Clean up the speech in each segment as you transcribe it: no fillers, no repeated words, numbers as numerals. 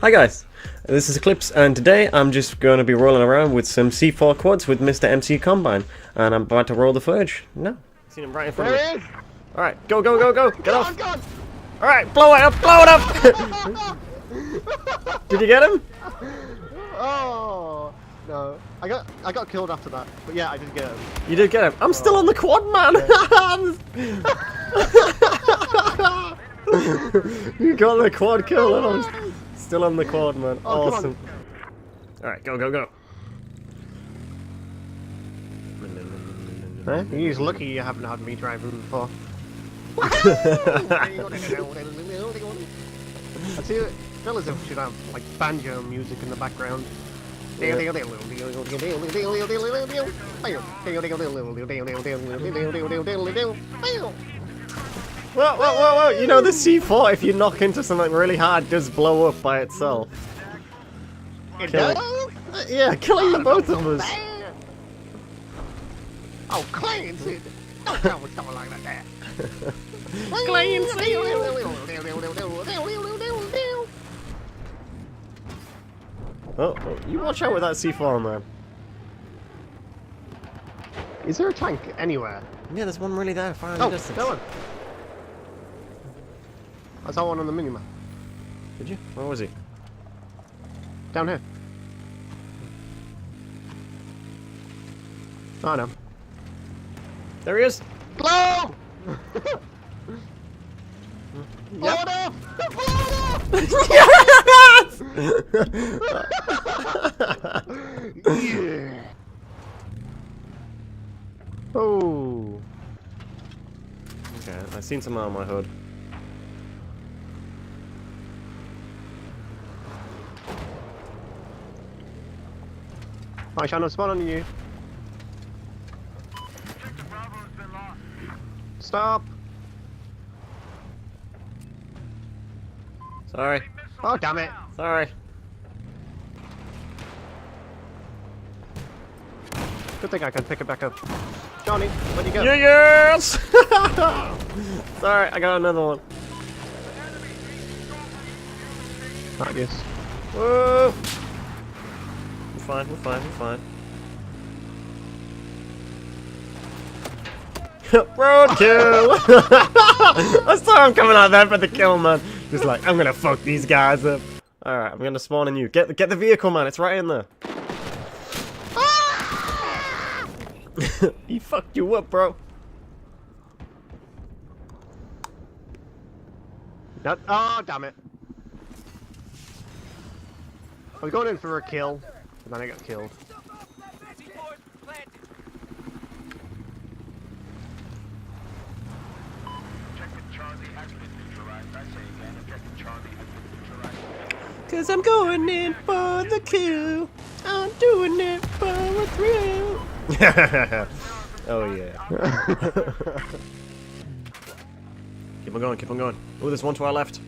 Hi guys, this is Eclipse, and today I'm just going to be rolling around with some C4 quads with Mr. Mrmccombine, and I'm about to roll the footage. No, seen him right in front of me. There he is! Alright, go, go, go, go! Get off! God. Alright, blow it up, blow it up! Did you get him? Oh no, I got killed after that, but yeah, I did get him. You did get him. I'm still on the quad, man! You got the quad kill, and I'm still on the quad, man. Oh, awesome. Alright, go, go, go. Huh? He's lucky you haven't had me driving before. I see fellas should have like banjo music in the background. Whoa, whoa, whoa, whoa! You know the C4, if you knock into something really hard, does blow up by itself. It does? Yeah, killing the both of us. Oh, Clancy! Don't tell me something like that. Clancy! Oh, you watch out with that C4, man. Is there a tank anywhere? Yeah, there's one really there, far in the distance. That one. I saw one on the minimap. Did you? Where was he? Down here. Oh no. There he is! Blow! Blow it up! Blow it up! Yeah. Oh. Okay, I've seen some on my hood. I shall not spawn on you. Stop! Sorry. Oh damn it! Sorry. Good thing I can pick it back up. Johnny, where'd you go? Yes! Sorry, I got another one. Yes. Whoa! We're fine, we're fine, we're fine. Roadkill! I saw him coming out there for the kill, man. Just like, I'm gonna fuck these guys up. Alright, I'm gonna spawn in you. Get the vehicle, man. It's right in there. He fucked you up, bro. That, oh, damn it. I was going in for a kill, and then I got killed. Cause I'm going in for the kill. I'm doing it for a thrill. Oh yeah. Keep on going, keep on going. Oh, there's one to our left.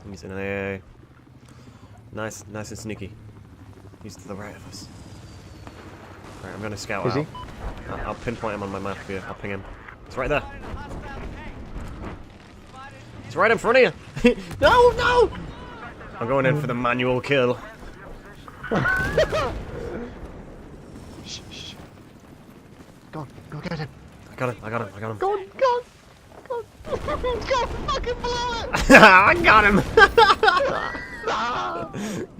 He's in an AA. Nice and sneaky. He's to the right of us. Alright, I'm gonna scout out. Is he? I'll pinpoint him on my map here. I'll ping him. It's right there. It's right in front of you. No, no! I'm going in for the manual kill. Shh, shh. Go get him. I got him. Go on. Go fucking blow it! I got him!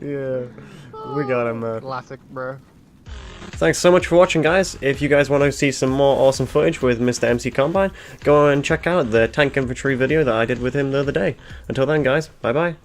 Yeah, we got him, man. Classic, bro. Thanks so much for watching, guys. If you guys want to see some more awesome footage with Mr. Mrmccombine, go and check out the tank infantry video that I did with him the other day. Until then, guys, bye-bye.